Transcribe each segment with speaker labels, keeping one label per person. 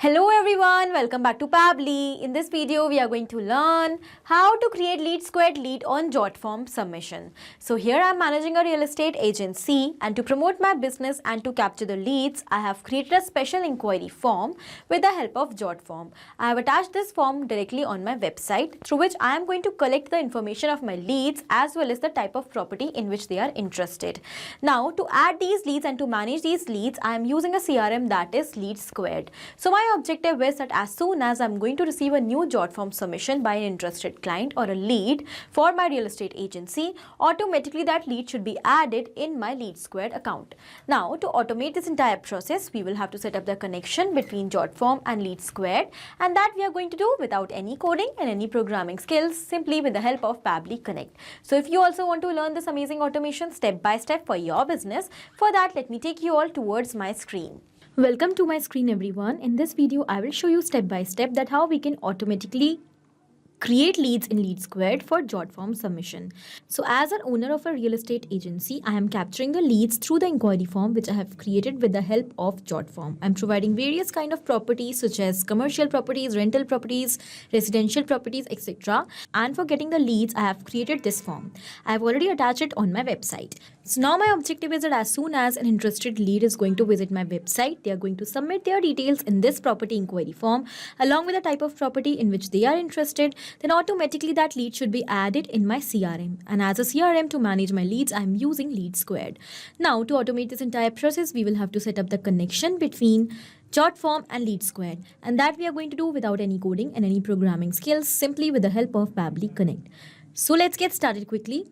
Speaker 1: Hello everyone, welcome back to Pabbly. In this video, we are going to learn how to create LeadSquared lead on Jotform submission. So here I am managing a real estate agency, and to promote my business and to capture the leads, I have created a special inquiry form with the help of Jotform. I have attached this form directly on my website, through which I am going to collect the information of my leads as well as the type of property in which they are interested. Now to add these leads and to manage these leads, I am using a CRM, that is LeadSquared. So my objective is that as soon as I'm going to receive a new Jotform submission by an interested client or a lead for my real estate agency, automatically that lead should be added in my LeadSquared account. Now to automate this entire process, we will have to set up the connection between Jotform and LeadSquared, and that we are going to do without any coding and any programming skills, simply with the help of Pabbly Connect. So if you also want to learn this amazing automation step by step for your business, for that let me take you all towards my screen. Welcome to my screen everyone. In this video, I will show you step by step that how we can automatically create leads in LeadSquared for Jotform submission. So as an owner of a real estate agency, I am capturing the leads through the inquiry form which I have created with the help of Jotform. I'm providing various kind of properties such as commercial properties, rental properties, residential properties, etc. And for getting the leads, I have created this form. I have already attached it on my website. So now my objective is that as soon as an interested lead is going to visit my website, they are going to submit their details in this property inquiry form along with the type of property in which they are interested. Then automatically that lead should be added in my CRM. And as a CRM to manage my leads, I am using LeadSquared. Now to automate this entire process, we will have to set up the connection between Jotform and LeadSquared, and that we are going to do without any coding and any programming skills, simply with the help of Pabbly Connect. So let's get started quickly.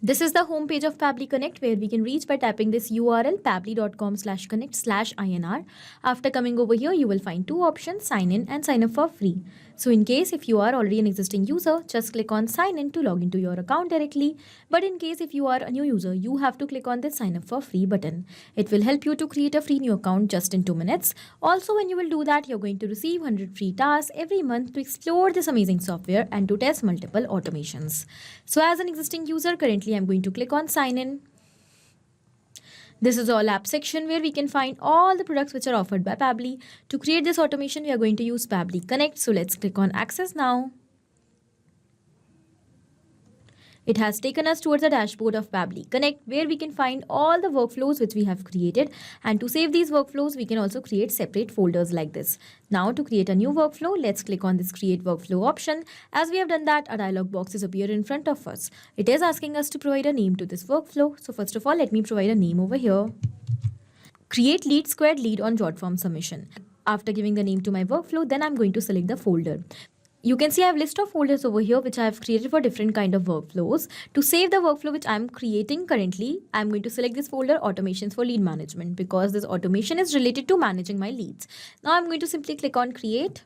Speaker 1: This is the home page of Pabbly Connect, where we can reach by tapping this URL pabbly.com/connect/INR. After coming over here, you will find two options, sign in and sign up for free. So in case if you are already an existing user, just click on sign in to log into your account directly. But in case if you are a new user, you have to click on this sign up for free button. It will help you to create a free new account just in 2 minutes. Also, when you will do that, you're going to receive 100 free tasks every month to explore this amazing software and to test multiple automations. So as an existing user, currently I'm going to click on sign in. This is all app section where we can find all the products which are offered by Pabbly. To create this automation, we are going to use Pabbly Connect. So let's click on access now. It has taken us towards the dashboard of Pabbly Connect, where we can find all the workflows which we have created. And to save these workflows, we can also create separate folders like this. Now to create a new workflow, let's click on this create workflow option. As we have done that, a dialog box is appeared in front of us. It is asking us to provide a name to this workflow. So first of all, let me provide a name over here. Create LeadSquared lead on Jotform submission. After giving the name to my workflow, then I'm going to select the folder. You can see I have a list of folders over here which I have created for different kind of workflows. To save the workflow which I'm creating currently, I'm going to select this folder automations for lead management, because this automation is related to managing my leads. Now I'm going to simply click on create.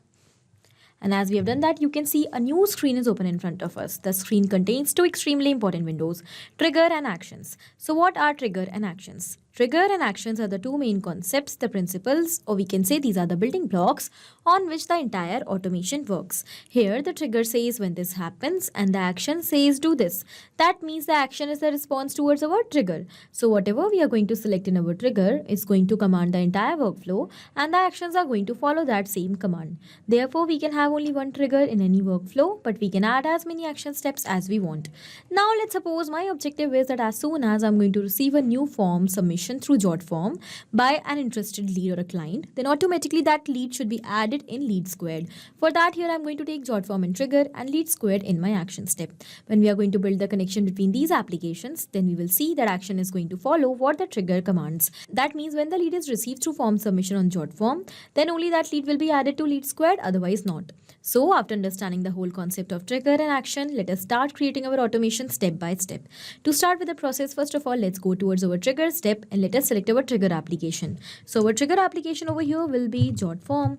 Speaker 1: And as we have done that, you can see a new screen is open in front of us. The screen contains two extremely important windows, trigger and actions. So what are trigger and actions? Trigger and actions are the two main concepts, the principles, or we can say these are the building blocks on which the entire automation works. Here the trigger says when this happens and the action says do this. That means the action is the response towards our trigger. So whatever we are going to select in our trigger is going to command the entire workflow, and the actions are going to follow that same command. Therefore, we can have only one trigger in any workflow, but we can add as many action steps as we want. Now let's suppose my objective is that as soon as I'm going to receive a new form submission through Jotform by an interested lead or a client, then automatically that lead should be added in LeadSquared. For that, here I'm going to take Jotform in trigger and LeadSquared in my action step. When we are going to build the connection between these applications, then we will see that action is going to follow what the trigger commands. That means when the lead is received through form submission on Jotform, then only that lead will be added to LeadSquared, otherwise not. So after understanding the whole concept of trigger and action, let us start creating our automation step by step. To start with the process, first of all, let's go towards our trigger step and let us select our trigger application. So our trigger application over here will be Jotform,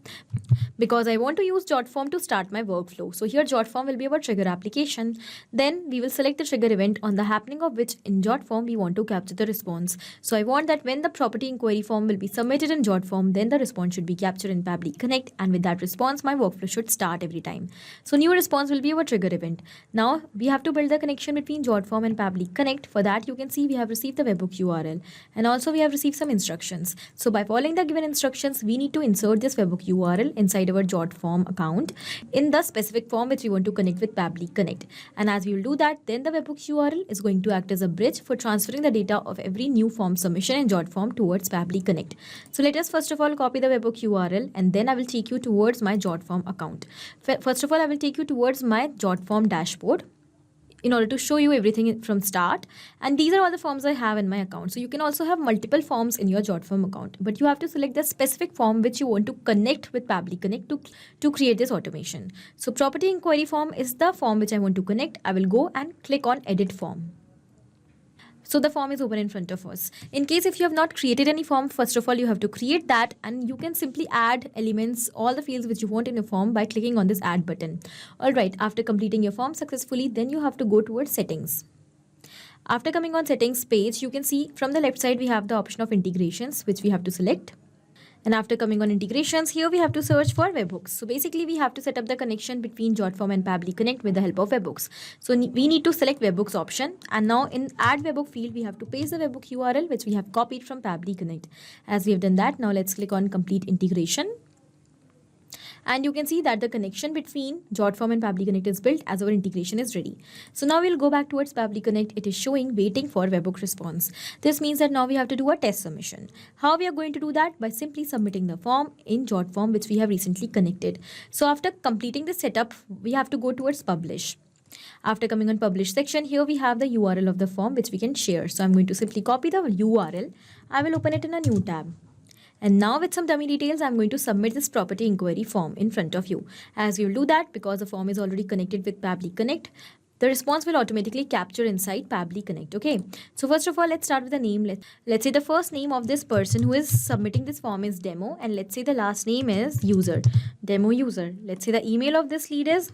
Speaker 1: because I want to use Jotform to start my workflow. So here Jotform will be our trigger application. Then we will select the trigger event on the happening of which in Jotform we want to capture the response. So I want that when the property inquiry form will be submitted in Jotform, then the response should be captured in Pabbly Connect, and with that response my workflow should start every time. So new response will be our trigger event. Now we have to build the connection between Jotform and Pabbly Connect. For that, you can see we have received the webhook URL, and also we have received some instructions. So by following the given instructions, we need to insert this webhook URL inside our Jotform account in the specific form which we want to connect with Pabbly Connect. And as we will do that, then the webhook URL is going to act as a bridge for transferring the data of every new form submission in Jotform towards Pabbly Connect. So let us first of all copy the webhook URL, and then I will take you towards my Jotform account. First of all, I will take you towards my Jotform dashboard in order to show you everything from start. And these are all the forms I have in my account. So you can also have multiple forms in your Jotform account, but you have to select the specific form which you want to connect with Pabbly Connect to create this automation. So property inquiry form is the form which I want to connect. I will go and click on edit form. So the form is open in front of us. In case if you have not created any form, first of all, you have to create that, and you can simply add elements, all the fields which you want in a form by clicking on this add button. All right, after completing your form successfully, then you have to go towards settings. After coming on settings page, you can see from the left side, we have the option of integrations, which we have to select. And after coming on integrations, here we have to search for webhooks. So basically, we have to set up the connection between Jotform and Pabbly Connect with the help of webhooks. So we need to select webhooks option. And now in add webhook field, we have to paste the webhook URL, which we have copied from Pabbly Connect. As we have done that, now let's click on complete integration. And you can see that the connection between Jotform and Pabbly Connect is built as our integration is ready. So now we'll go back towards Pabbly Connect. It is showing waiting for webhook response. This means that now we have to do a test submission. How we are going to do that? By simply submitting the form in Jotform which we have recently connected. So after completing the setup, we have to go towards publish. After coming on publish section, here we have the URL of the form which we can share. So I'm going to simply copy the URL. I will open it in a new tab. And now with some dummy details, I'm going to submit this property inquiry form in front of you. As we will do that, because the form is already connected with Pabbly Connect, the response will automatically capture inside Pabbly Connect. Okay. So first of all, let's start with the name. Let's say the first name of this person who is submitting this form is demo. And let's say the last name is user, demo user. Let's say the email of this lead is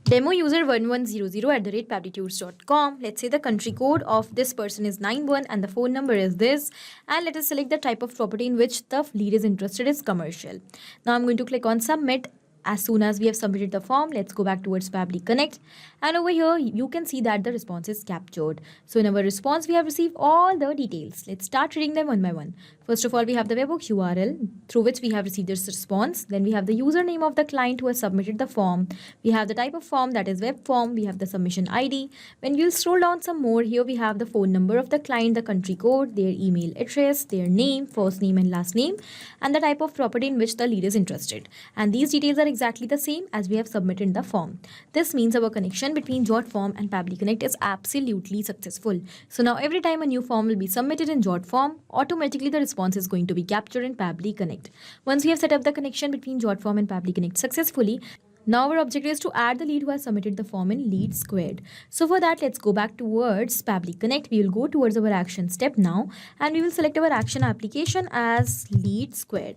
Speaker 1: demoUser1100@pabblytunes.com. Let's say the country code of this person is 91 and the phone number is this. And let us select the type of property in which the lead is interested is commercial. Now I'm going to click on submit. As soon as we have submitted the form, let's go back towards Pabbly Connect. And over here, you can see that the response is captured. So in our response, we have received all the details. Let's start reading them one by one. First of all, we have the webhook URL through which we have received this response. Then we have the username of the client who has submitted the form. We have the type of form, that is web form. We have the submission ID. When we'll scroll down some more, here we have the phone number of the client, the country code, their email address, their name, first name and last name, and the type of property in which the lead is interested. And these details are exactly the same as we have submitted in the form. This means our connection between Jotform and Pabbly Connect is absolutely successful. So now every time a new form will be submitted in Jotform, automatically the response is going to be captured in Pabbly Connect. Once we have set up the connection between Jotform and Pabbly Connect successfully, now our objective is to add the lead who has submitted the form in LeadSquared. So for that, let's go back towards Pabbly Connect. We will go towards our action step now, and we will select our action application as LeadSquared,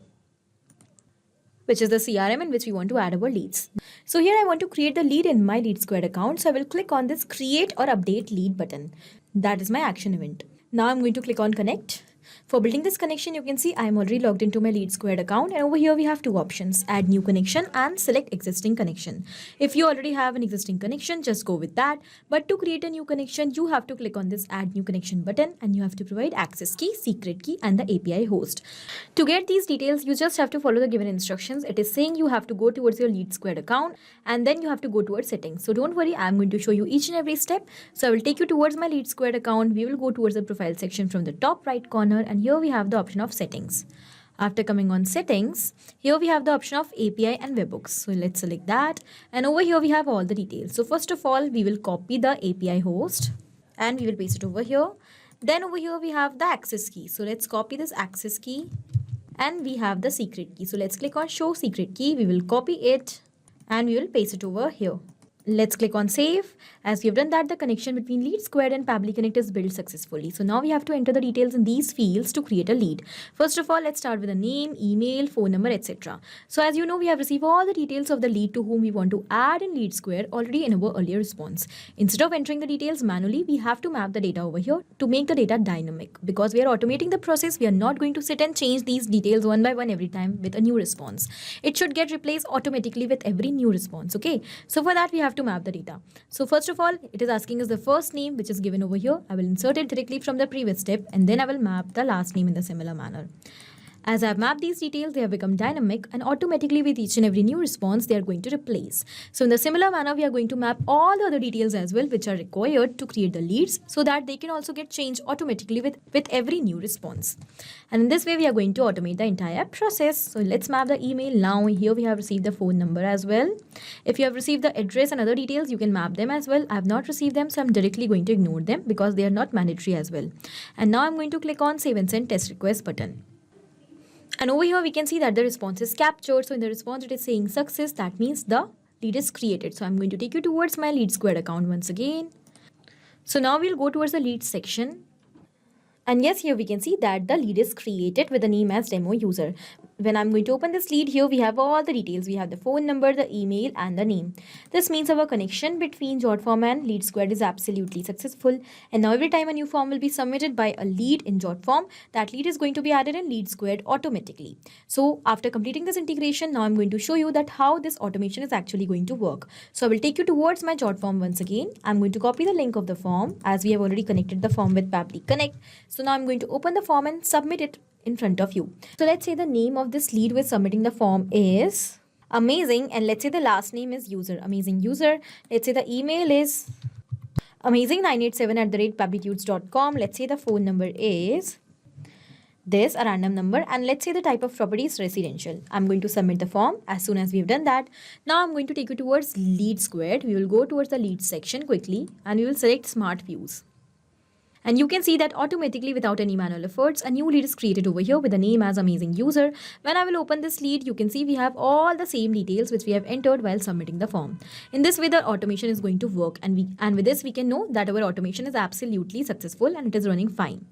Speaker 1: which is the CRM in which we want to add our leads. So here I want to create the lead in my LeadSquared account. So I will click on this create or update lead button. That is my action event. Now I'm going to click on connect. For building this connection, you can see I am already logged into my LeadSquared account, and over here we have two options, add new connection and select existing connection. If you already have an existing connection, just go with that. But to create a new connection, you have to click on this add new connection button, and you have to provide access key, secret key and the API host. To get these details, you just have to follow the given instructions. It is saying you have to go towards your LeadSquared account and then you have to go towards settings. So don't worry, I'm going to show you each and every step. So I will take you towards my LeadSquared account. We will go towards the profile section from the top right corner, and here we have the option of settings. After coming on settings, here we have the option of API and webhooks. So let's select that, and over here we have all the details. So first of all, we will copy the API host and we will paste it over here. Then over here we have the access key. So let's copy this access key, and we have the secret key. So let's click on show secret key. We will copy it and we will paste it over here. Let's click on save. As we have done that, the connection between LeadSquared and Pabbly Connect is built successfully. So now we have to enter the details in these fields to create a lead. First of all, let's start with a name, email, phone number, etc. So as you know, we have received all the details of the lead to whom we want to add in LeadSquared already in our earlier response. Instead of entering the details manually, we have to map the data over here to make the data dynamic. Because we are automating the process, we are not going to sit and change these details one by one every time with a new response. It should get replaced automatically with every new response. Okay. So for that, we have have to map the data. So first of all, it is asking us the first name, which is given over here. I will insert it directly from the previous step, and then I will map the last name in the similar manner. As I have mapped these details, they have become dynamic, and automatically with each and every new response, they are going to replace. So in the similar manner, we are going to map all the other details as well, which are required to create the leads, so that they can also get changed automatically with every new response. And in this way, we are going to automate the entire process. So let's map the email. Now here we have received the phone number as well. If you have received the address and other details, you can map them as well. I have not received them, so I'm directly going to ignore them because they are not mandatory as well. And now I'm going to click on Save and Send Test Request button. And over here, we can see that the response is captured. So in the response, it is saying success. That means the lead is created. So I'm going to take you towards my LeadSquared account once again. So now we'll go towards the leads section. And yes, here we can see that the lead is created with the name as demo user. When I'm going to open this lead, here we have all the details. We have the phone number, the email, and the name. This means our connection between Jotform and LeadSquared is absolutely successful. And now every time a new form will be submitted by a lead in Jotform, that lead is going to be added in LeadSquared automatically. So after completing this integration, now I'm going to show you that how this automation is actually going to work. So I will take you towards my Jotform once again. I'm going to copy the link of the form as we have already connected the form with Pabbly Connect. So now I'm going to open the form and submit it in front of you. So let's say the name of this lead with submitting the form is Amazing, and let's say the last name is user, Amazing User. Let's say the email is amazing987@pabblytudes.com. Let's say the phone number is this, a random number, and let's say the type of property is residential. I'm going to submit the form. As soon as we've done that, now I'm going to take you towards LeadSquared. We will go towards the lead section quickly, and we will select Smart Views. And you can see that automatically without any manual efforts, a new lead is created over here with the name as Amazing User. When I will open this lead, you can see we have all the same details which we have entered while submitting the form. In this way, the automation is going to work, and with this we can know that our automation is absolutely successful and it is running fine.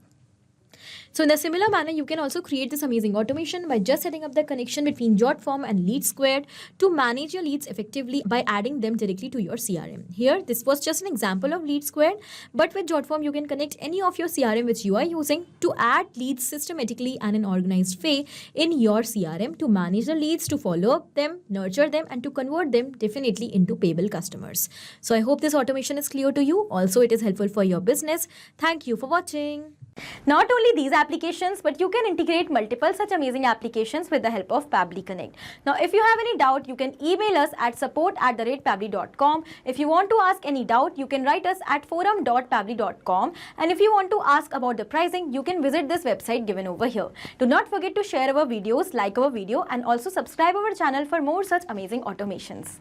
Speaker 1: So in a similar manner, you can also create this amazing automation by just setting up the connection between Jotform and LeadSquared to manage your leads effectively by adding them directly to your CRM. Here, this was just an example of LeadSquared, but with Jotform, you can connect any of your CRM which you are using to add leads systematically and in organized way in your CRM to manage the leads, to follow up them, nurture them, and to convert them definitely into payable customers. So I hope this automation is clear to you. Also, it is helpful for your business. Thank you for watching.
Speaker 2: Not only these applications, but you can integrate multiple such amazing applications with the help of Pabbly Connect. Now, if you have any doubt, you can email us at support@pabbly.com. If you want to ask any doubt, you can write us at forum.pabbly.com. And if you want to ask about the pricing, you can visit this website given over here. Do not forget to share our videos, like our video, and also subscribe our channel for more such amazing automations.